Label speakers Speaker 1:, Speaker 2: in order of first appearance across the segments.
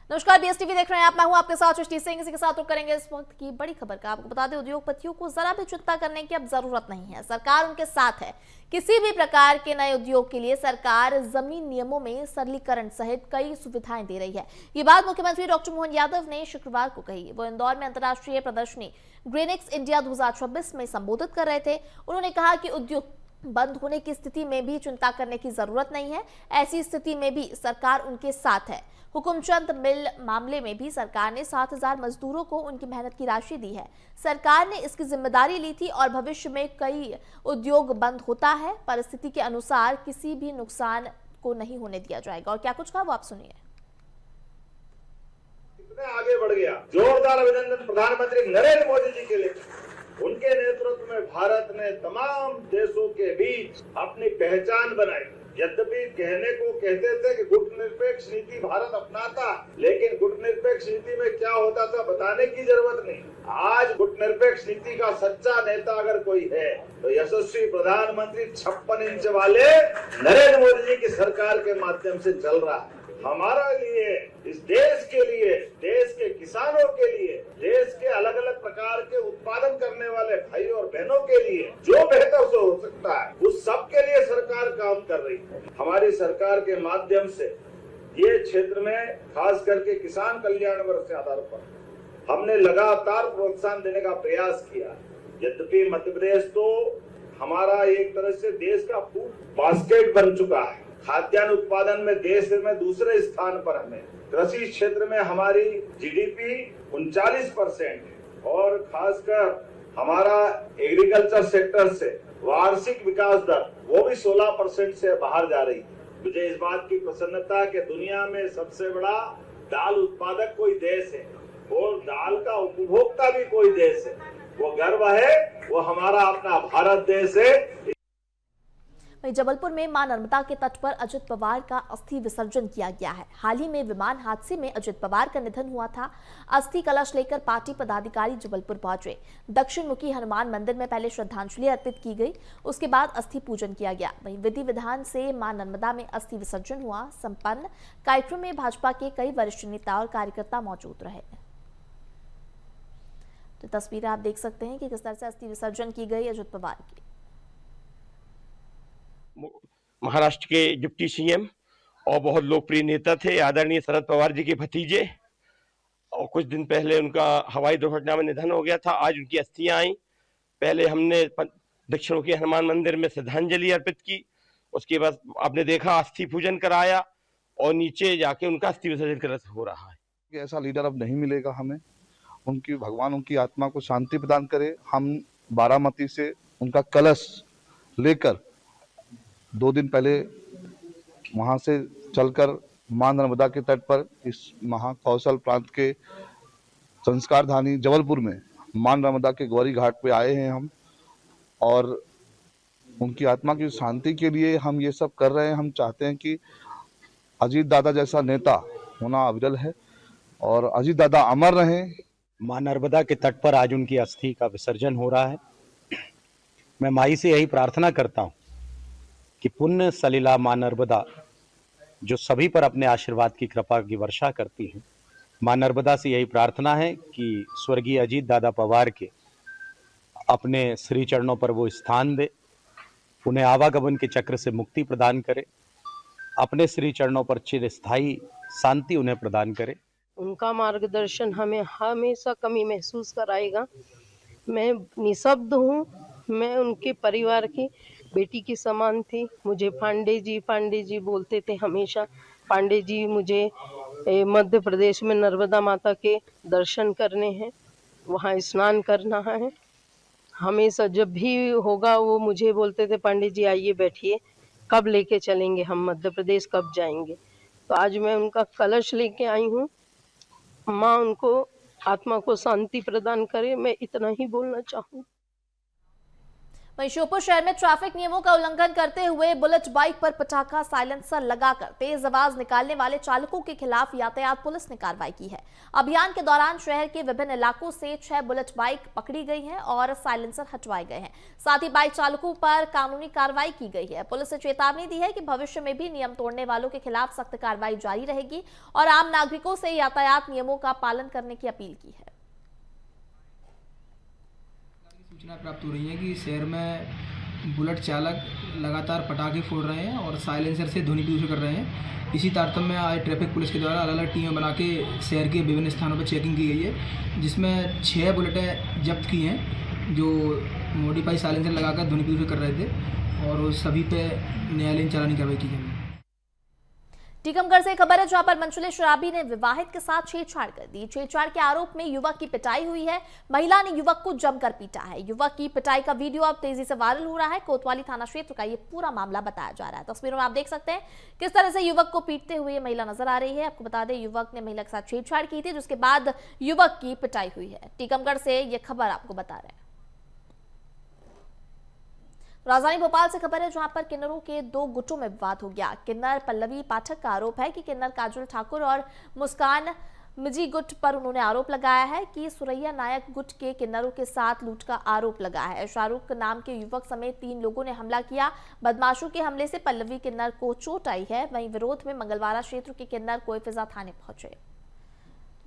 Speaker 1: नमस्कार, बीएसटीवी देख रहे हैं आप। मैं हूं आपके साथ सृष्टि सिंह। इसी के साथ रुक करेंगे इस वक्त की बड़ी खबर का। आपको बता दें, उद्योगपतियों को जरा भी चिंता करने की अब जरूरत नहीं है। सरकार उनके साथ है। किसी भी प्रकार के नए उद्योग के लिए सरकार जमीन नियमों में सरलीकरण सहित कई सुविधाएं दे रही है। ये बात मुख्यमंत्री डॉक्टर मोहन यादव ने शुक्रवार को कही। वो इंदौर में अंतर्राष्ट्रीय प्रदर्शनी ग्रीनिक्स इंडिया 2026 में संबोधित कर रहे थे। उन्होंने कहा कि उद्योग बंद होने की स्थिति में भी चिंता करने की जरूरत नहीं है। ऐसी स्थिति में भी सरकार उनके साथ है। हुकुमचंद मिल मामले में भी सरकार ने 7,000 मजदूरों को उनकी मेहनत की राशि दी है। सरकार ने इसकी जिम्मेदारी ली थी और भविष्य में कई उद्योग बंद होता है, परिस्थिति के अनुसार किसी भी नुकसान को नहीं होने दिया जाएगा। और क्या कुछ कहा वो आप सुनिए।
Speaker 2: कितने आगे बढ़ गया। जोरदार अभिनंदन प्रधानमंत्री नरेंद्र मोदी जी के लिए। उनके नेतृत्व में भारत ने तमाम देशों के बीच अपनी पहचान बनाई। यद्यपि कहने को कहते थे कि गुटनिरपेक्ष नीति भारत अपनाता, लेकिन गुटनिरपेक्ष नीति में क्या होता था बताने की जरूरत नहीं। आज गुटनिरपेक्ष नीति का सच्चा नेता अगर कोई है तो यशस्वी प्रधानमंत्री 56 इंच वाले नरेंद्र मोदी जी की सरकार के माध्यम से चल रहा है। हमारा लिए, इस देश के लिए, देश के किसानों के लिए, देश के अलग अलग प्रकार के उत्पादन करने वाले भाई और बहनों के लिए जो बेहतर से हो सकता है उस सब के लिए सरकार काम कर रही है। हमारी सरकार के माध्यम से ये क्षेत्र में खास करके किसान कल्याण वर्ष के आधार पर हमने लगातार प्रोत्साहन देने का प्रयास किया। यद्यपि मध्य प्रदेश तो हमारा एक तरह से देश का फूड बास्केट बन चुका है। खाद्यान्न उत्पादन में देश में दूसरे स्थान पर हमें। कृषि क्षेत्र में हमारी जीडीपी 39% है और खासकर हमारा एग्रीकल्चर सेक्टर से वार्षिक विकास दर वो भी 16% से बाहर जा रही है। मुझे इस बात की प्रसन्नता है कि दुनिया में सबसे बड़ा दाल उत्पादक कोई देश है और दाल का उपभोक्ता भी कोई देश है। वो गर्व है, वो हमारा अपना भारत देश है।
Speaker 1: वहीं जबलपुर में मां नर्मदा के तट पर अजित पवार का अस्थि विसर्जन किया गया है। हाल ही में विमान हादसे में अजित पवार का निधन हुआ था। अस्थि कलश लेकर पार्टी पदाधिकारी जबलपुर पहुंचे। दक्षिण मुखी हनुमान मंदिर में पहले श्रद्धांजलि अर्पित की गई, उसके बाद अस्थि पूजन किया गया। वहीं विधि विधान से मां नर्मदा में अस्थि विसर्जन हुआ संपन्न। कार्यक्रम में भाजपा के कई वरिष्ठ नेता और कार्यकर्ता मौजूद रहे। तो तस्वीरें आप देख सकते हैं कि किस तरह से अस्थि विसर्जन की गई अजित पवार की।
Speaker 3: महाराष्ट्र के डिप्टी सीएम और बहुत लोकप्रिय नेता थे, आदरणीय शरद पवार जी के भतीजे। और कुछ दिन पहले उनका हवाई दुर्घटना में निधन हो गया था। आज उनकी अस्थियां आई। पहले हमने दक्षिण के हनुमान मंदिर में श्रद्धांजलि अर्पित की, उसके बाद आपने देखा अस्थि पूजन कराया और नीचे जाके उनका अस्थि विसर्जन हो रहा है।
Speaker 4: ऐसा लीडर अब नहीं मिलेगा हमें। उनकी भगवान उनकी आत्मा को शांति प्रदान करे। हम बारामती से उनका कलश लेकर 2 दिन पहले वहां से चलकर मां नर्मदा के तट पर इस महाकौशल प्रांत के संस्कार धानी जबलपुर में मां नर्मदा के गौरी घाट पे आए हैं हम, और उनकी आत्मा की शांति के लिए हम ये सब कर रहे हैं। हम चाहते हैं कि अजीत दादा जैसा नेता होना अविरल है और अजीत दादा अमर रहें।
Speaker 5: मां नर्मदा के तट पर आज उनकी अस्थि का विसर्जन हो रहा है। मैं माई से यही प्रार्थना करता हूं कि पुण्य सलिला मां नर्मदा जो सभी पर अपने आशीर्वाद की कृपा की वर्षा करती हैं, मां नर्मदा से यही प्रार्थना है कि स्वर्गीय अजीत दादा पवार के अपने श्री चरणों पर वो स्थान दे, उन्हें आवागमन के चक्र से मुक्ति प्रदान करे, अपने श्री चरणों पर चिरस्थायी शांति उन्हें प्रदान करे।
Speaker 6: उनका मार्गदर्शन हमें हमेशा कमी महसूस कराएगा। मैं निशब्द हूँ। मैं उनके परिवार की बेटी की समान थी। मुझे पांडे जी बोलते थे हमेशा। पांडे जी मुझे मध्य प्रदेश में नर्मदा माता के दर्शन करने हैं, वहाँ स्नान करना है। हमेशा जब भी होगा वो मुझे बोलते थे, पांडे जी आइए बैठिए, कब लेके चलेंगे हम मध्य प्रदेश, कब जाएंगे। तो आज मैं उनका कलश लेके आई हूँ। माँ उनको आत्मा को शांति प्रदान करे, मैं इतना ही बोलना चाहूँ।
Speaker 1: वहीं श्योपुर शहर में ट्रैफिक नियमों का उल्लंघन करते हुए बुलेट बाइक पर पटाखा साइलेंसर लगाकर तेज आवाज निकालने वाले चालकों के खिलाफ यातायात पुलिस ने कार्रवाई की है। अभियान के दौरान शहर के विभिन्न इलाकों से 6 बुलेट बाइक पकड़ी गई हैं और साइलेंसर हटवाए गए हैं। साथ ही बाइक चालकों पर कानूनी कार्रवाई की गई है। पुलिस ने चेतावनी दी है कि भविष्य में भी नियम तोड़ने वालों के खिलाफ सख्त कार्रवाई जारी रहेगी और आम नागरिकों से यातायात नियमों का पालन करने की अपील की है।
Speaker 7: सूचना प्राप्त हो रही है कि शहर में बुलेट चालक लगातार पटाखे फोड़ रहे हैं और साइलेंसर से ध्वनि प्रदूषण कर रहे हैं। इसी तारतम्य में आज ट्रैफिक पुलिस के द्वारा अलग अलग टीमें बना के शहर के विभिन्न स्थानों पर चेकिंग की गई है, जिसमें 6 बुलेटें जब्त की हैं जो मॉडिफाई साइलेंसर लगाकर ध्वनि प्रदूषण कर रहे थे और सभी पे न्यायालयीन चालानी कार्रवाई की गई।
Speaker 1: टीकमगढ़ से खबर है जहां पर मनचले शराबी ने विवाहित के साथ छेड़छाड़ कर दी। छेड़छाड़ के आरोप में युवक की पिटाई हुई है। महिला ने युवक को जमकर पीटा है। युवक की पिटाई का वीडियो अब तेजी से वायरल हो रहा है। कोतवाली थाना क्षेत्र का ये पूरा मामला बताया जा रहा है। तस्वीरों में आप देख सकते हैं किस तरह से युवक को पीटते हुए महिला नजर आ रही है। आपको बता दें युवक ने महिला के साथ छेड़छाड़ की थी, जिसके बाद युवक की पिटाई हुई है। टीकमगढ़ से ये खबर आपको बता रहे हैं। राजधानी भोपाल से खबर है जहां पर किन्नरों के 2 गुटों में विवाद हो गया। किन्नर पल्लवी पाठक का आरोप है कि किन्नर काजल ठाकुर और मुस्कान मिजी गुट पर उन्होंने आरोप लगाया है कि सुरैया नायक गुट के किन्नरों के साथ लूट का आरोप लगाया है। शाहरुख नाम के युवक समेत 3 लोगों ने हमला किया। बदमाशों के हमले से पल्लवी किन्नर को चोट आई है। वहीं विरोध में मंगलवारा क्षेत्र के किन्नर कोईफिजा थाने पहुंचे।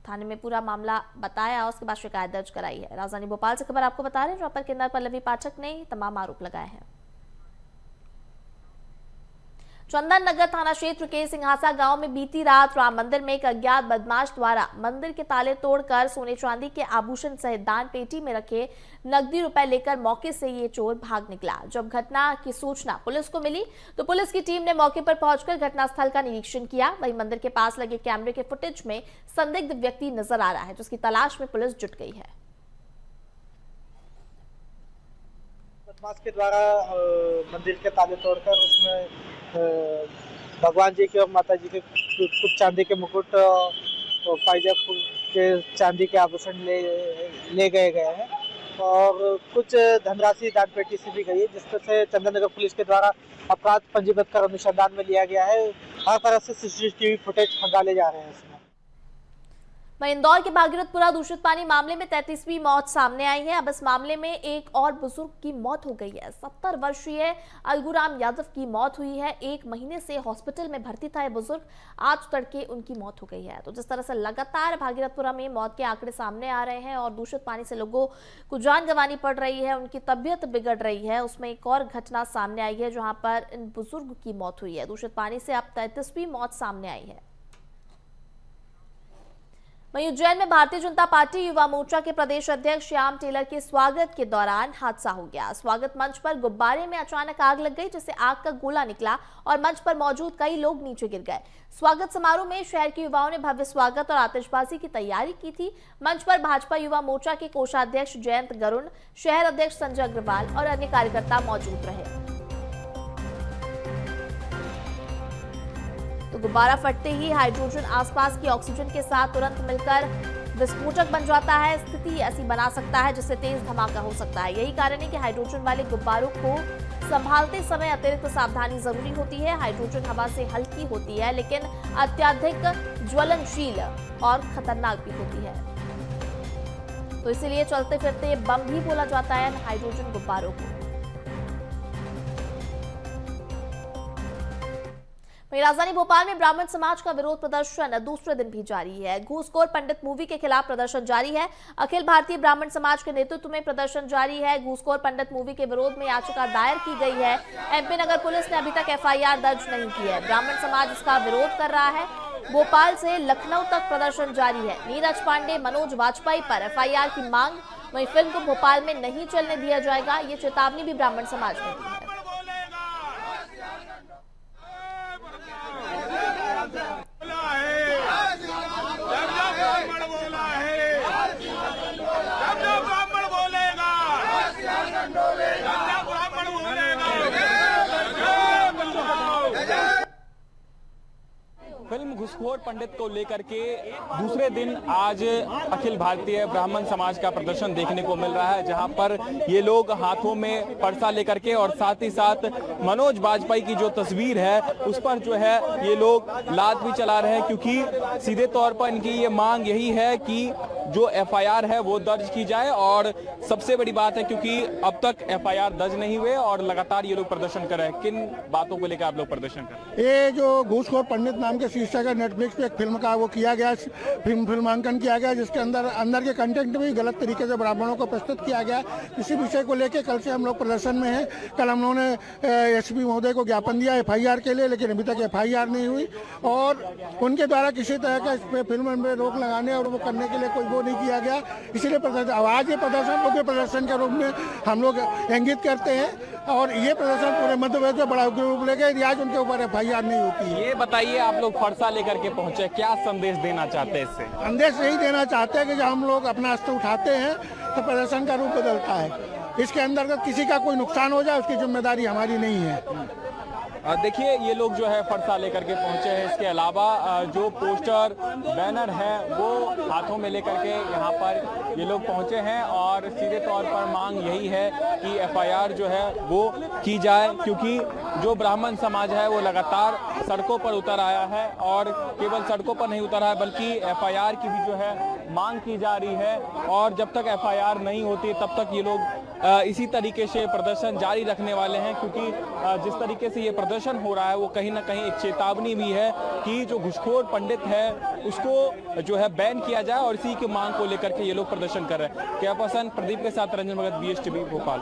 Speaker 1: थाने में पूरा मामला बताया, उसके बाद शिकायत दर्ज कराई है। राजधानी भोपाल से खबर आपको बता रहे हैं जहां पर किन्नर पल्लवी पाठक ने तमाम आरोप लगाए हैं। चंदन नगर थाना क्षेत्र के सिंहासा गांव में बीती रात राम मंदिर में एक अज्ञात बदमाश द्वारा मंदिर के ताले तोड़कर सोने चांदी के आभूषण सहित दान पेटी में रखे नकदी रुपए लेकर मौके से ये चोर भाग निकला। जब घटना की सूचना पुलिस को मिली तो पुलिस की टीम ने मौके पर पहुंचकर घटनास्थल का निरीक्षण किया। वहीं मंदिर के पास लगे कैमरे के फुटेज में संदिग्ध व्यक्ति नजर आ रहा है, जिसकी तलाश में पुलिस जुट गई है।
Speaker 8: बदमाश के द्वारा मंदिर के ताले तोड़कर उसमें भगवान जी के और माता जी के कुछ चांदी के मुकुट और पायजाब के चांदी के आभूषण ले गए हैं और कुछ धनराशि दान पेटी से भी गई है, जिस पर से चंदन नगर पुलिस के द्वारा अपराध पंजीबद्ध कर अनुसंधान में लिया गया है। हर तरह से सीसीटीवी फुटेज खंगाले जा रहे हैं इसमें।
Speaker 1: वहीं इंदौर के भागीरथपुरा दूषित पानी मामले में 33वीं मौत सामने आई है। अब इस मामले में एक और बुजुर्ग की मौत हो गई है। 70 वर्षीय अलगूराम यादव की मौत हुई है। 1 महीने से हॉस्पिटल में भर्ती था ये बुजुर्ग, आज तड़के उनकी मौत हो गई है। तो जिस तरह से लगातार भागीरथपुरा में मौत के आंकड़े सामने आ रहे हैं और दूषित पानी से लोगों को जान गंवानी पड़ रही है, उनकी तबियत बिगड़ रही है, उसमें एक और घटना सामने आई है जहां पर इन बुजुर्ग की मौत हुई है। दूषित पानी से अब 33वीं मौत सामने आई है। वहीं उज्जैन में भारतीय जनता पार्टी युवा मोर्चा के प्रदेश अध्यक्ष श्याम टेलर के स्वागत के दौरान हादसा हो गया। स्वागत मंच पर गुब्बारे में अचानक आग लग गई, जिससे आग का गोला निकला और मंच पर मौजूद कई लोग नीचे गिर गए। स्वागत समारोह में शहर के युवाओं ने भव्य स्वागत और आतिशबाजी की तैयारी की थी। मंच पर भाजपा युवा मोर्चा के कोषाध्यक्ष जयंत गरुण, शहर अध्यक्ष संजय अग्रवाल और अन्य कार्यकर्ता मौजूद रहे। तो गुब्बारा फटते ही हाइड्रोजन आसपास की ऑक्सीजन के साथ तुरंत मिलकर विस्फोटक बन जाता है। स्थिति ऐसी बना सकता है जिससे तेज धमाका हो सकता है। यही कारण है कि हाइड्रोजन वाले गुब्बारों को संभालते समय अतिरिक्त सावधानी जरूरी होती है। हाइड्रोजन हवा से हल्की होती है, लेकिन अत्यधिक ज्वलनशील और खतरनाक भी होती है। तो इसीलिए चलते फिरते बम भी बोला जाता है हाइड्रोजन गुब्बारों को। वहीं राजधानी भोपाल में ब्राह्मण समाज का विरोध प्रदर्शन दूसरे दिन भी जारी है। घूसखोर पंडित मूवी के खिलाफ प्रदर्शन जारी है। अखिल भारतीय ब्राह्मण समाज के नेतृत्व में प्रदर्शन जारी है। घूसखोर पंडित मूवी के विरोध में याचिका दायर की गई है। एमपी नगर पुलिस ने अभी तक एफआईआर दर्ज नहीं की है। ब्राह्मण समाज इसका विरोध कर रहा है। भोपाल से लखनऊ तक प्रदर्शन जारी है। नीरज पांडे, मनोज वाजपेयी पर एफआईआर की मांग। वहीं फिल्म को भोपाल में नहीं चलने दिया जाएगा, ये चेतावनी भी ब्राह्मण समाज ने दी है।
Speaker 9: फिल्म घूसखोर पंडित को लेकर के दूसरे दिन आज अखिल भारतीय ब्राह्मण समाज का प्रदर्शन देखने को मिल रहा है, जहां पर ये लोग हाथों में पर्चा लेकर के और साथ ही साथ मनोज वाजपेयी की जो तस्वीर है उस पर जो है ये लोग लात भी चला रहे हैं, क्योंकि सीधे तौर पर इनकी ये मांग यही है कि जो एफआईआर है वो दर्ज की जाए। और सबसे बड़ी बात है क्योंकि अब तक एफआईआर दर्ज नहीं हुए और लगातार ये लोग प्रदर्शन कर रहे हैं। किन बातों को लेकर आप लोग प्रदर्शन कर रहे हैं?
Speaker 10: ये जो घूसखोर पंडित नाम के शीर्षक है, नेटफ्लिक्स पे एक फिल्म का वो किया गया, फिल्मांकन किया गया, जिसके अंदर के कंटेंट में गलत तरीके से ब्राह्मणों को प्रस्तुत किया गया। इसी विषय को लेकर कल से हम लोग प्रदर्शन में हैं। कल हम लोगों ने एसपी महोदय को ज्ञापन दिया एफआईआर के लिए, लेकिन अभी तक एफआईआर नहीं हुई और उनके द्वारा किसी तरह का इस पे फिल्म में रोक लगाने और वो करने के लिए कोई वो नहीं किया गया। इसीलिए आज ये प्रदर्शन उग्र प्रदर्शन के रूप में हम लोग इंगित करते हैं और ये प्रदर्शन पूरे मध्य प्रदेश में बड़ा उग्र रूप लेके आज उनके ऊपर एफआईआर नहीं होती है।
Speaker 9: ये बताइए, आप लोग फरसा लेकर के पहुंचे, क्या संदेश देना चाहते हैं इससे?
Speaker 10: संदेश यही देना चाहते हैं कि जब हम लोग अपना अस्त्र उठाते हैं तो प्रदर्शन का रूप बदलता है। इसके अंतर्गत किसी का कोई नुकसान हो जाए उसकी जिम्मेदारी हमारी नहीं है।
Speaker 9: देखिए ये लोग जो है फरसा लेकर के पहुंचे हैं। इसके अलावा जो पोस्टर बैनर है वो हाथों में लेकर के यहाँ पर ये लोग पहुंचे हैं और सीधे तौर पर मांग यही है कि एफआईआर जो है वो की जाए, क्योंकि जो ब्राह्मण समाज है वो लगातार सड़कों पर उतर आया है और केवल सड़कों पर नहीं उतरा है बल्कि एफआईआर की भी जो है मांग की जा रही है। और जब तक एफआईआर नहीं होती तब तक ये लोग इसी तरीके से प्रदर्शन जारी रखने वाले हैं, क्योंकि जिस तरीके से ये प्रदर्शन हो रहा है वो कहीं ना कहीं एक चेतावनी भी है कि जो घुसखोर पंडित है उसको जो है बैन किया जाए और इसी की मांग को लेकर के ये लोग प्रदर्शन कर रहे हैं। क्या पसंद प्रदीप के साथ रंजन भगत, BSTV भोपाल।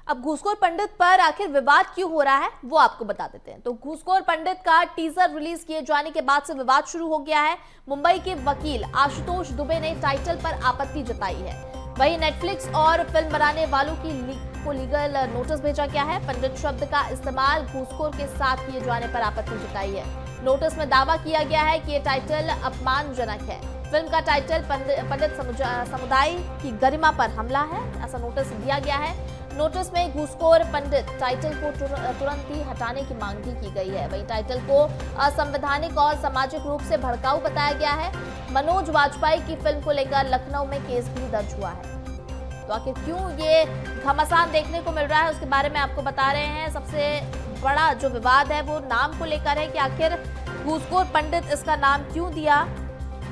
Speaker 1: अब घूसखोर पंडित पर आखिर विवाद क्यों हो रहा है वो आपको बता देते हैं। तो घूसखोर पंडित का टीजर रिलीज किए जाने के बाद से विवाद शुरू हो गया है। मुंबई के वकील आशुतोष दुबे ने टाइटल पर आपत्ति जताई है। वहीं नेटफ्लिक्स और फिल्म बनाने वालों को लीगल नोटिस भेजा गया है। पंडित शब्द का इस्तेमाल घूसखोर के साथ किए जाने पर आपत्ति जताई है। नोटिस में दावा किया गया है कि ये टाइटल अपमानजनक है। फिल्म का टाइटल पंडित समुदाय की गरिमा पर हमला है, ऐसा नोटिस दिया गया है। नोटिस में घूसखोर पंडित टाइटल को तुरंत ही हटाने की मांग भी की गई है। वहीं टाइटल को असंवैधानिक और सामाजिक रूप से भड़काऊ बताया गया है। मनोज वाजपेयी की फिल्म को लेकर लखनऊ में केस भी दर्ज हुआ है। तो आखिर क्यों ये घमासान देखने को मिल रहा है उसके बारे में आपको बता रहे हैं। सबसे बड़ा जो विवाद है वो नाम को लेकर है कि आखिर घूसखोर पंडित इसका नाम क्यों दिया,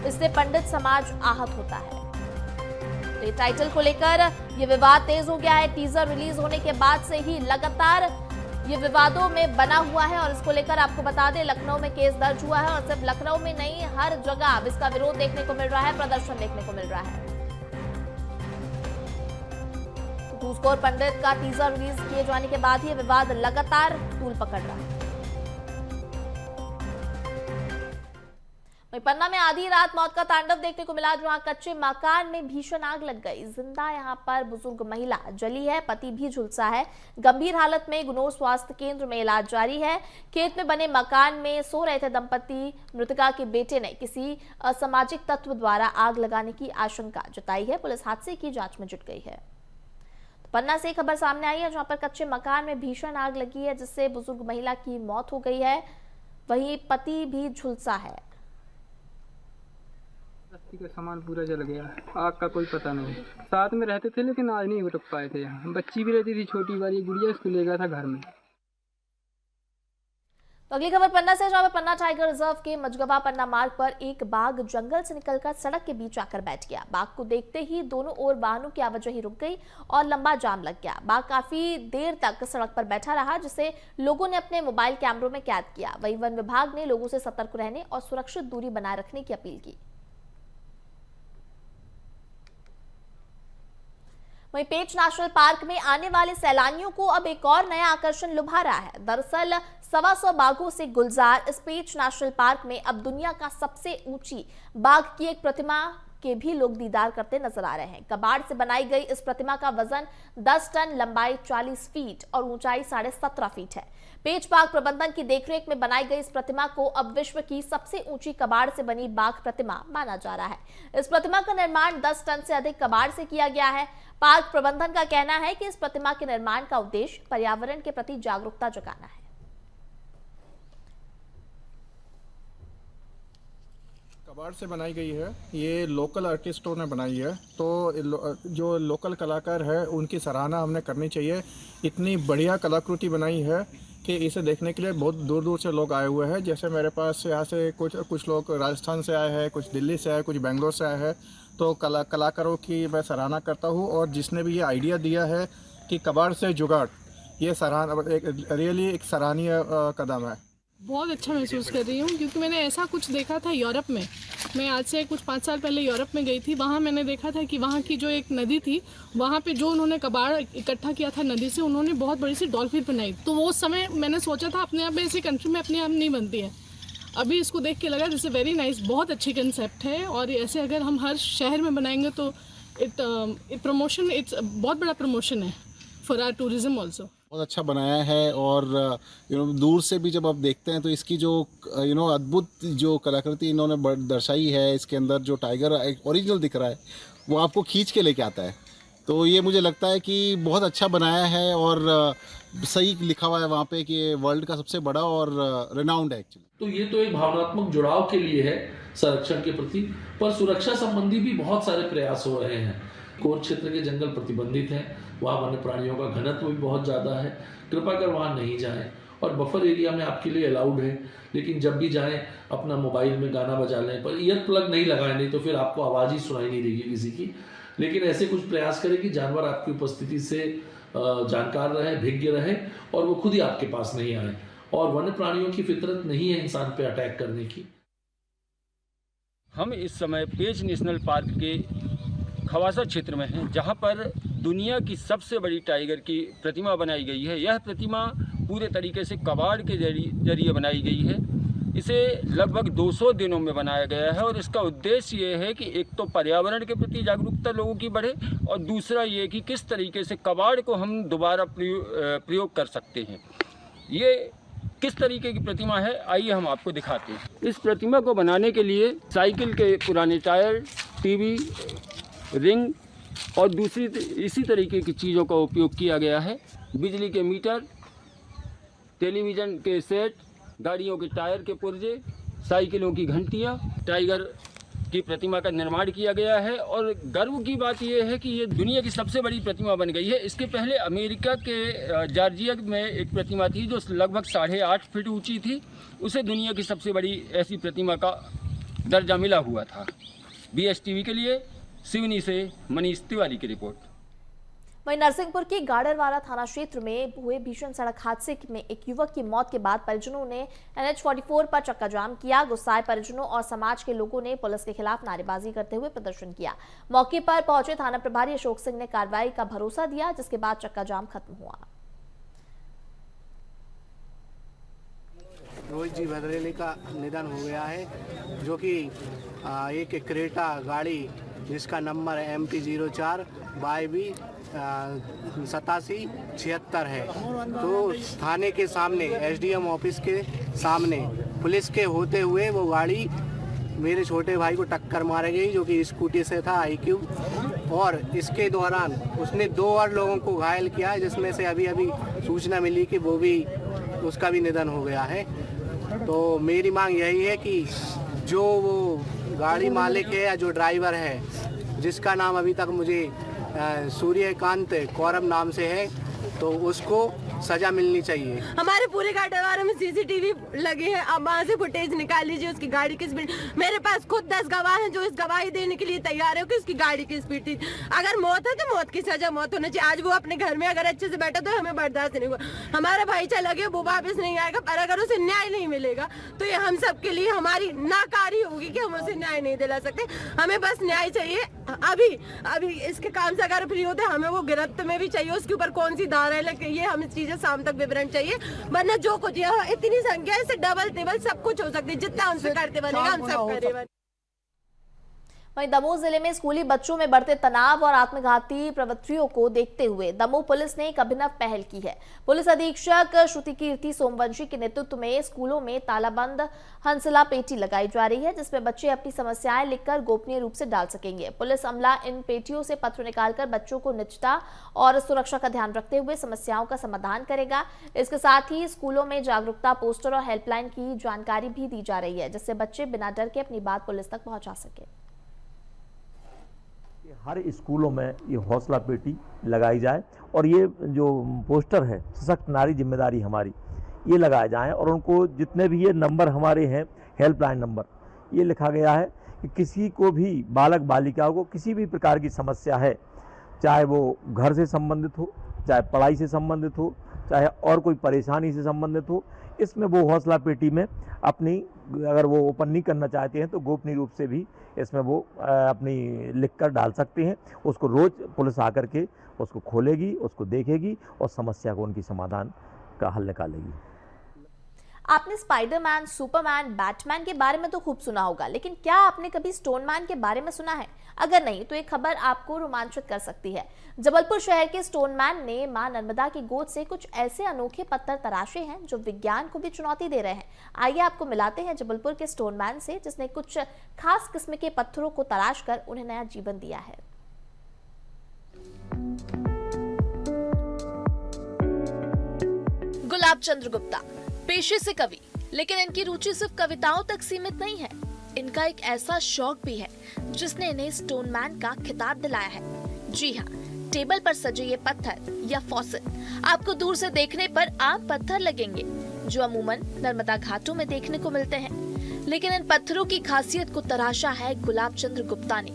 Speaker 1: इससे पंडित समाज आहत होता है। तो ये टाइटल को लेकर ये विवाद तेज हो गया है। टीजर रिलीज होने के बाद से ही लगातार ये विवादों में बना हुआ है और इसको लेकर आपको बता दें लखनऊ में केस दर्ज हुआ है और सिर्फ लखनऊ में नहीं हर जगह अब इसका विरोध देखने को मिल रहा है, प्रदर्शन देखने को मिल रहा है। घूसखोर पंडित का टीजर रिलीज किए जाने के बाद ही विवाद लगातार तूल पकड़ रहा है। पन्ना में आधी रात मौत का तांडव देखने को मिला, जहां कच्चे मकान में भीषण आग लग गई। जिंदा यहां पर बुजुर्ग महिला जली है, पति भी झुलसा है। गंभीर हालत में गुनोर स्वास्थ्य केंद्र में इलाज जारी है। खेत में बने मकान में सो रहे थे दंपति। मृतका के बेटे ने किसी असामाजिक तत्व द्वारा आग लगाने की आशंका जताई है। पुलिस हादसे की जांच में जुट गई है। पन्ना से खबर सामने आई है जहां पर कच्चे मकान में भीषण आग लगी है, जिससे बुजुर्ग महिला की मौत हो गई है। वहीं पति भी झुलसा है।
Speaker 11: का सामान पूरा जल गया, आग का कोई पता नहीं। साथ में रहते थे लेकिन आज नहीं रुक पाए थे। यहाँ बच्ची भी रहती थी, छोटी वाली गुड़िया, इसको ले गया था घर में।
Speaker 1: तो अगली खबर पन्ना से, जहां पर पन्ना टाइगर रिजर्व के मजगवा पन्ना मार्ग पर एक बाघ जंगल से निकलकर सड़क के बीच आकर बैठ गया। बाघ को देखते ही दोनों ओर वाहनों की आवाजाही रुक गई और लंबा जाम लग गया। बाघ काफी देर तक सड़क पर बैठा रहा, जिसे लोगों ने अपने मोबाइल कैमरों में कैद किया। वहीं वन विभाग ने लोगों से सतर्क रहने और सुरक्षित दूरी बनाए रखने की अपील की। वहीं पेंच नेशनल पार्क में आने वाले सैलानियों को अब एक और नया आकर्षण लुभा रहा है। दरअसल 125 बाघों से गुलजार इस पेंच नेशनल पार्क में अब दुनिया का सबसे ऊंची बाघ की एक प्रतिमा के भी लोग दीदार करते नजर आ रहे हैं। कबाड़ से बनाई गई इस प्रतिमा का वजन 10 टन, लंबाई 40 फीट और ऊंचाई 17.5 फीट है। पेंच पार्क प्रबंधन की देखरेख में बनाई गई इस प्रतिमा को अब विश्व की सबसे ऊंची कबाड़ से बनी बाघ प्रतिमा माना जा रहा है। इस प्रतिमा का निर्माण 10 टन से अधिक कबाड़ से किया गया है। पार्क प्रबंधन का कहना है कि इस प्रतिमा के निर्माण का उद्देश्य पर्यावरण के प्रति जागरूकता जगाना है।
Speaker 10: कबाड़ से बनाई गई है, ये लोकल आर्टिस्टों ने बनाई है। तो जो लोकल कलाकार है उनकी सराहना हमने करनी चाहिए। इतनी बढ़िया कलाकृति बनाई है कि इसे देखने के लिए बहुत दूर दूर से लोग आए हुए हैं। जैसे मेरे पास यहाँ से कुछ लोग राजस्थान से आए हैं, कुछ दिल्ली से आए, कुछ बेंगलोर से आए हैं। तो कलाकारों की मैं सराहना करता हूँ। और जिसने भी ये आइडिया दिया है कि कबाड़ से जुगाड़, ये रियली एक सराहनीय कदम है।
Speaker 12: बहुत अच्छा महसूस कर रही हूँ क्योंकि मैंने ऐसा कुछ देखा था यूरोप में। मैं आज से कुछ 5 साल पहले यूरोप में गई थी। वहाँ मैंने देखा था कि वहाँ की जो एक नदी थी, वहाँ पे जो उन्होंने कबाड़ इकट्ठा किया था नदी से, उन्होंने बहुत बड़ी सी डॉल्फिन बनाई। तो वो समय मैंने सोचा था अपने आप में ऐसी कंट्री में अपने आप नहीं बनती है। अभी इसको देख के लगा दिस वेरी नाइस, बहुत अच्छी कंसेप्ट है। और ऐसे अगर हम हर शहर में बनाएंगे तो प्रमोशन, इट्स बहुत बड़ा प्रमोशन है फॉर आवर टूरिज्म ऑल्सो।
Speaker 13: बहुत अच्छा बनाया है। और दूर से भी जब आप देखते हैं तो इसकी जो अद्भुत जो कलाकृति इन्होंने दर्शाई है, इसके अंदर जो टाइगर ओरिजिनल दिख रहा है वो आपको खींच के लेके आता है। तो ये मुझे लगता है कि बहुत अच्छा बनाया है और सही लिखा हुआ है वहाँ पे कि ये वर्ल्ड का सबसे बड़ा और रिनाउंड है एक्चुअली।
Speaker 14: तो ये तो एक भावनात्मक जुड़ाव के लिए है संरक्षण के प्रति, पर सुरक्षा संबंधी भी बहुत सारे प्रयास हो रहे हैं। कोर क्षेत्र के जंगल प्रतिबंधित हैं, वहाँ वन्य प्राणियों का घनत्व भी बहुत ज़्यादा है। कृपा कर वहाँ नहीं जाएं। और बफर एरिया में आपके लिए अलाउड है, लेकिन जब भी जाएं अपना मोबाइल में गाना बजा लें, पर ईयर प्लग नहीं लगाएं, नहीं तो फिर आपको आवाज़ ही सुनाई नहीं देगी किसी की। लेकिन ऐसे कुछ प्रयास करें कि जानवर आपकी उपस्थिति से जानकार रहे, भिज्ञ रहे और वो खुद ही आपके पास नहीं आए। और वन्य प्राणियों की फितरत नहीं है इंसान पे अटैक करने की।
Speaker 15: हम इस समय पेंच नेशनल पार्क के खवासा क्षेत्र में हैं, जहां पर दुनिया की सबसे बड़ी टाइगर की प्रतिमा बनाई गई है। यह प्रतिमा पूरे तरीके से कबाड़ के जरिए बनाई गई है। इसे लगभग 200 दिनों में बनाया गया है और इसका उद्देश्य ये है कि एक तो पर्यावरण के प्रति जागरूकता लोगों की बढ़े और दूसरा ये कि किस तरीके से कबाड़ को हम दोबारा प्रयोग कर सकते हैं। ये किस तरीके की प्रतिमा है, आइए हम आपको दिखाते हैं। इस प्रतिमा को बनाने के लिए साइकिल के पुराने टायर, टीवी, रिंग और दूसरी इसी तरीके की चीज़ों का उपयोग किया गया है। बिजली के मीटर, टेलीविज़न के सेट, गाड़ियों के टायर के पुर्जे, साइकिलों की घंटियाँ, टाइगर की प्रतिमा का निर्माण किया गया है। और गर्व की बात यह है कि ये दुनिया की सबसे बड़ी प्रतिमा बन गई है। इसके पहले अमेरिका के जॉर्जिया में एक प्रतिमा थी जो लगभग 8.5 फीट ऊंची थी, उसे दुनिया की सबसे बड़ी ऐसी प्रतिमा का दर्जा मिला हुआ था। BSTV के लिए सिवनी से मनीष तिवारी की रिपोर्ट।
Speaker 1: वहीं नरसिंहपुर के गाडरवारा थाना क्षेत्र में हुए भीषण सड़क हादसे में एक युवक की मौत के बाद परिजनों ने NH44 पर चक्का जाम किया। गुस्साए परिजनों और समाज के लोगों ने पुलिस के खिलाफ नारेबाजी करते हुए प्रदर्शन किया। मौके पर पहुंचे थाना प्रभारी अशोक सिंह ने कार्रवाई का भरोसा दिया, जिसके बाद चक्का जाम खत्म हुआ।
Speaker 16: रोहित जी भद्रेली का निधन हो गया है, जो कि एक क्रेटा गाड़ी जिसका नंबर MP04 YB 8776 है। तो थाने के सामने SDM ऑफिस के सामने पुलिस के होते हुए वो गाड़ी मेरे छोटे भाई को टक्कर मारी गई, जो कि स्कूटी से था IQ। और इसके दौरान उसने 2 और लोगों को घायल किया, जिसमें से अभी सूचना मिली कि उसका भी निधन हो गया है। तो मेरी मांग यही है कि जो वो गाड़ी मालिक है या जो ड्राइवर है, जिसका नाम अभी तक मुझे सूर्यकांत कौरव नाम से है, तो उसको सजा मिलनी चाहिए।
Speaker 17: हमारे पूरे गाडरवारा में CCTV लगे हैं, आप वहाँ से फुटेज निकाल लीजिए उसकी गाड़ी की स्पीड। मेरे पास खुद 10 गवाह हैं जो इस गवाही देने के लिए तैयार है कि उसकी गाड़ी की स्पीड थी। अगर मौत है तो मौत की सजा मौत होनी चाहिए। आज वो अपने घर में अगर अच्छे से बैठा तो हमें बर्दाश्त नहीं हुआ। हमारा भाई चला गया, वो वापस नहीं आएगा, पर अगर उसे न्याय नहीं मिलेगा तो ये हम सब के लिए हमारी नाकारी होगी कि हम उसे न्याय नहीं दिला सकते। हमें बस न्याय चाहिए अभी इसके काम से अगर फ्री होते हमें वो गिरफ्त में भी चाहिए, उसके ऊपर कौन सी धारा है ये हमें चीजें शाम तक विवरण चाहिए। वरना जो कुछ इतनी संख्या है, डबल टिबल सब कुछ हो सकती है। जितना हमसे करते बनेगा हम सब करेंगे।
Speaker 1: वहीं दमोह जिले में स्कूली बच्चों में बढ़ते तनाव और आत्मघाती प्रवृत्तियों को देखते हुए दमोह पुलिस ने एक अभिनव पहल की है। पुलिस अधीक्षक श्रुति कीर्ति सोमवंशी के नेतृत्व में स्कूलों में तालाबंद हंसला पेटी लगाई जा रही है, जिसमें बच्चे अपनी समस्याएं लिखकर गोपनीय रूप से डाल सकेंगे। पुलिस अमला इन पेटियों से पत्र निकालकर बच्चों को निजता और सुरक्षा का ध्यान रखते हुए समस्याओं का समाधान करेगा। इसके साथ ही स्कूलों में जागरूकता पोस्टर और हेल्पलाइन की जानकारी भी दी जा रही है, जिससे बच्चे बिना डर के अपनी बात पुलिस तक पहुंचा सके।
Speaker 18: हर स्कूलों में ये हौसला पेटी लगाई जाए और ये जो पोस्टर है सशक्त नारी जिम्मेदारी हमारी, ये लगाए जाएं और उनको जितने भी ये नंबर हमारे हैं हेल्पलाइन नंबर, ये लिखा गया है कि किसी को भी बालक बालिकाओं को किसी भी प्रकार की समस्या है, चाहे वो घर से संबंधित हो, चाहे पढ़ाई से संबंधित हो, चाहे और कोई परेशानी से संबंधित हो, इसमें वो हौसला पेटी में अपनी अगर वो ओपन नहीं करना चाहते हैं तो गोपनीय रूप से भी इसमें वो अपनी लिखकर डाल सकते हैं। उसको रोज पुलिस आकर के उसको खोलेगी, उसको देखेगी और समस्या को उनकी समाधान का हल निकालेगी।
Speaker 1: आपने स्पाइडरमैन, सुपरमैन, बैटमैन के बारे में तो खूब सुना होगा, लेकिन क्या आपने कभी स्टोनमैन के बारे में सुना है? अगर नहीं तो एक खबर आपको रोमांचित कर सकती है। जबलपुर शहर के स्टोनमैन ने मां नर्मदा की गोद से कुछ ऐसे अनोखे पत्थर तराशे हैं जो विज्ञान को भी चुनौती दे रहे हैं। आइए आपको मिलाते हैं जबलपुर के स्टोनमैन से, जिसने कुछ खास किस्म के पत्थरों को तराश कर उन्हें नया जीवन दिया है। गुलाब चंद्र गुप्ता पेशे से कवि, लेकिन इनकी रुचि सिर्फ कविताओं तक सीमित नहीं है। इनका एक ऐसा शौक भी है जिसने इन्हें स्टोनमैन का खिताब दिलाया है। जी हाँ, टेबल पर सजे ये पत्थर या फॉसिल आपको दूर से देखने पर आम पत्थर लगेंगे जो अमूमन नर्मदा घाटों में देखने को मिलते हैं, लेकिन इन पत्थरों की खासियत को तराशा है गुलाब चंद्र गुप्ता ने।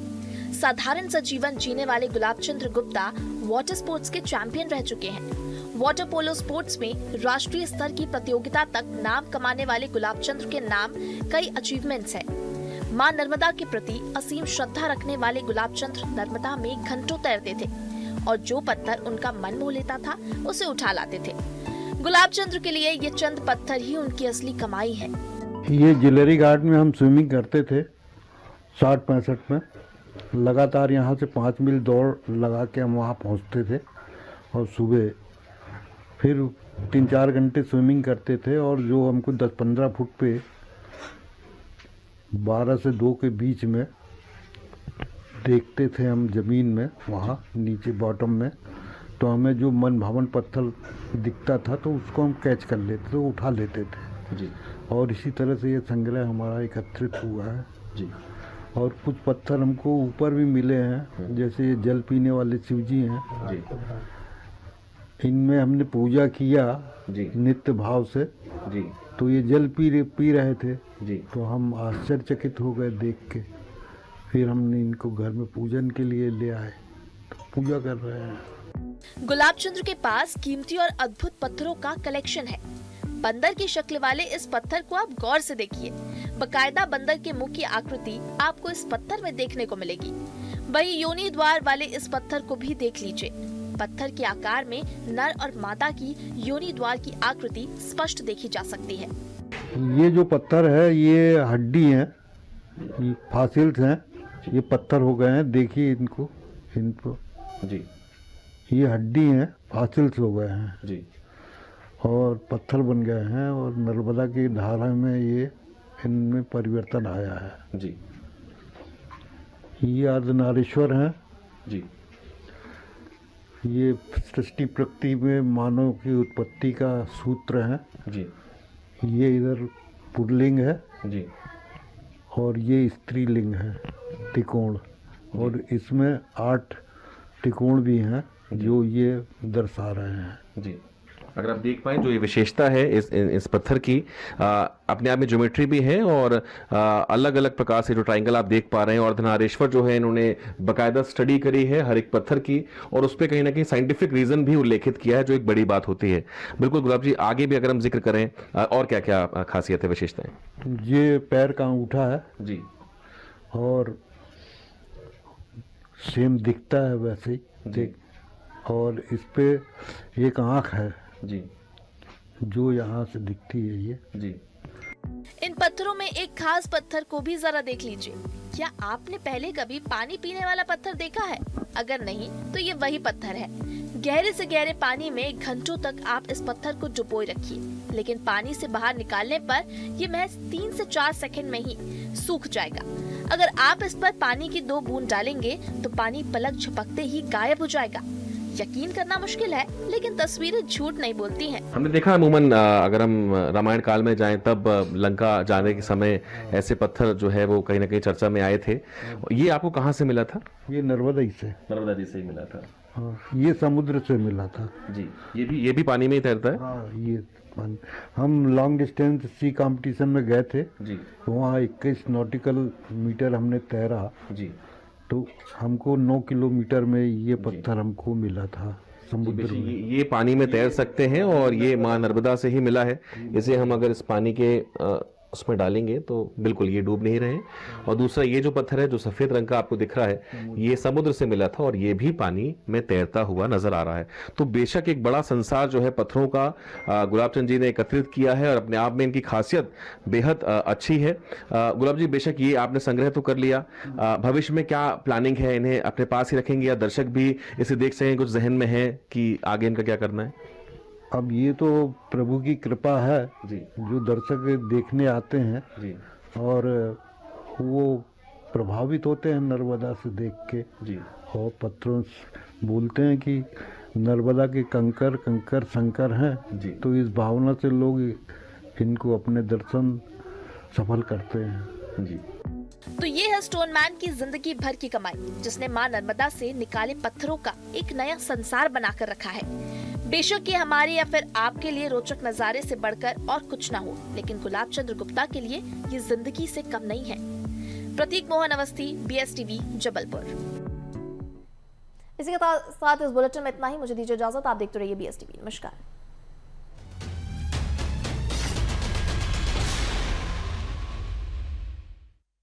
Speaker 1: साधारण सा जीवन जीने वाले गुलाब चंद्र गुप्ता वाटर स्पोर्ट्स के चैंपियन रह चुके हैं। वाटर पोलो स्पोर्ट्स में राष्ट्रीय स्तर की प्रतियोगिता तक नाम कमाने वाले गुलाब चंद्र के नाम कई अचीवमेंट्स हैं। मां नर्मदा के प्रति असीम श्रद्धा रखने वाले गुलाब चंद्र नर्मदा में घंटों तैरते थे और जो पत्थर उनका मन मोह लेता था उसे उठा लाते थे। गुलाब चंद्र के लिए ये चंद पत्थर ही उनकी असली कमाई है।
Speaker 19: ये जिलेरी घाट में हम स्विमिंग करते थे 60-65 में, लगातार यहाँ से 5 मील दौड़ लगा के हम वहाँ पहुँचते थे और सुबह फिर 3-4 घंटे स्विमिंग करते थे और जो हमको 10-15 फुट पे 12 से 2 के बीच में देखते थे हम ज़मीन में, वहाँ नीचे बॉटम में, तो हमें जो मन भावन पत्थर दिखता था तो उसको हम कैच कर लेते थे, उठा लेते थे जी। और इसी तरह से ये संग्रह हमारा एकत्रित हुआ है जी। और कुछ पत्थर हमको ऊपर भी मिले हैं, जैसे ये जल पीने वाले शिव जी हैं जी। इनमें हमने पूजा किया जी नित्य भाव से जी, तो ये जल पी रहे थे जी, तो हम आश्चर्यचकित हो गए देख के। फिर हमने इनको घर में पूजन के लिए ले आए, तो पूजा कर रहे हैं।
Speaker 1: गुलाब चंद्र के पास कीमती और अद्भुत पत्थरों का कलेक्शन है। बंदर की शक्ल वाले इस पत्थर को आप गौर से देखिए। बकायदा बंदर के मुख की आकृति आपको इस पत्थर में देखने को मिलेगी। वही योनि द्वार वाले इस पत्थर को भी देख लीजिए। पत्थर के आकार में नर और मादा की योनि द्वार की आकृति स्पष्ट देखी जा सकती है।
Speaker 19: ये जो पत्थर है ये हड्डी है, फॉसिल्स हैं, ये पत्थर हो गए हैं, देखिए इनको जी, ये हड्डी है, फॉसिल्स हो गए हैं जी, और पत्थर बन गए हैं और नर्मदा की धारा में ये इनमें परिवर्तन आया है जी। ये अर्धनारीश्वर हैं जी। ये सृष्टि प्रकृति में मानव की उत्पत्ति का सूत्र है जी। ये इधर पुल्लिंग है जी और ये स्त्रीलिंग है त्रिकोण, और इसमें 8 त्रिकोण भी हैं जो ये दर्शा रहे हैं
Speaker 20: जी। अगर आप देख पाएं जो ये विशेषता है इस पत्थर की, अपने आप में ज्योमेट्री भी है और अलग अलग प्रकार से जो ट्रायंगल आप देख पा रहे हैं, और अर्धनारीश्वर जो है इन्होंने बाकायदा स्टडी करी है हर एक पत्थर की और उस पर कहीं ना कहीं साइंटिफिक रीजन भी उल्लेखित किया है, जो एक बड़ी बात होती है। बिल्कुल गुलाब जी, आगे भी अगर हम जिक्र करें और क्या क्या खासियत है, विशेषताएं?
Speaker 19: ये पैर का अंगूठा है
Speaker 20: जी, और
Speaker 19: सेम दिखता है वैसे ही जी। और इस पे एक आँख है जी, जो यहाँ से दिखती है ये जी।
Speaker 1: इन पत्थरों में एक खास पत्थर को भी जरा देख लीजिए। क्या आपने पहले कभी पानी पीने वाला पत्थर देखा है? अगर नहीं तो ये वही पत्थर है। गहरे से गहरे पानी में घंटों तक आप इस पत्थर को डुबोए रखिए, लेकिन पानी से बाहर निकालने पर ये महज 3 से 4 सेकंड में ही सूख जाएगा। अगर आप इस पर पानी की 2 बूंद डालेंगे तो पानी पलक झपकते ही गायब हो जाएगा। यकीन करना मुश्किल है, लेकिन तस्वीरें झूठ नहीं बोलती हैं।
Speaker 20: हमने देखा अमूमन अगर हम रामायण काल में जाएं तब लंका जाने के समय ऐसे पत्थर जो है वो कहीं ना कहीं चर्चा में आए थे। ये आपको कहाँ से मिला था?
Speaker 19: ये नर्मदा जी
Speaker 20: से ही मिला था।
Speaker 19: हाँ, ये समुद्र से मिला था
Speaker 20: जी। ये भी पानी में ही तैरता है?
Speaker 19: हाँ, ये पानी। हम लॉन्ग डिस्टेंस सी कंपटीशन में गए थे
Speaker 20: जी।
Speaker 19: वहाँ 21 नॉटिकल मीटर हमने तैरा
Speaker 20: जी।
Speaker 19: तो हमको 9 किलोमीटर में ये पत्थर हमको मिला था समुद्र में।
Speaker 20: ये पानी में तैर सकते हैं और ये माँ नर्मदा से ही मिला है। इसे हम अगर इस पानी के उसमें डालेंगे तो बिल्कुल ये डूब नहीं रहे। और दूसरा ये जो पत्थर है जो सफेद रंग का आपको दिख रहा है, ये समुद्र से मिला था और ये भी पानी में तैरता हुआ नजर आ रहा है। तो बेशक एक बड़ा संसार जो है पत्थरों का गुलाब चंद जी ने एकत्रित किया है और अपने आप में इनकी खासियत बेहद अच्छी है। गुलाब जी, बेशक ये आपने संग्रह तो कर लिया, भविष्य में क्या प्लानिंग है? इन्हें अपने पास ही रखेंगे या दर्शक भी इसे देख सकें? कुछ जहन में है कि आगे इनका क्या करना है?
Speaker 19: अब ये तो प्रभु की कृपा है
Speaker 20: जी।
Speaker 19: जो दर्शक देखने आते हैं
Speaker 20: जी।
Speaker 19: और वो प्रभावित होते हैं नर्मदा से देख के
Speaker 20: जी।
Speaker 19: और पत्थरों से बोलते हैं कि नर्मदा के कंकर कंकर शंकर हैं
Speaker 20: जी।
Speaker 19: तो इस भावना से लोग इनको अपने दर्शन सफल करते हैं
Speaker 20: जी।
Speaker 1: तो ये है स्टोन मैन की जिंदगी भर की कमाई, जिसने मां नर्मदा से निकाले पत्थरों का एक नया संसार बनाकर रखा है। बेशक ये हमारे या फिर आपके लिए रोचक नजारे से बढ़कर और कुछ ना हो, लेकिन गुलाब चंद्र गुप्ता के लिए ये जिंदगी से कम नहीं है। प्रतीक मोहन अवस्थी, BSTV, जबलपुर। इसी के साथ इस बुलेटिन में इतना ही। मुझे दीजिए इजाजत। आप देखते रहिए BSTV। नमस्कार।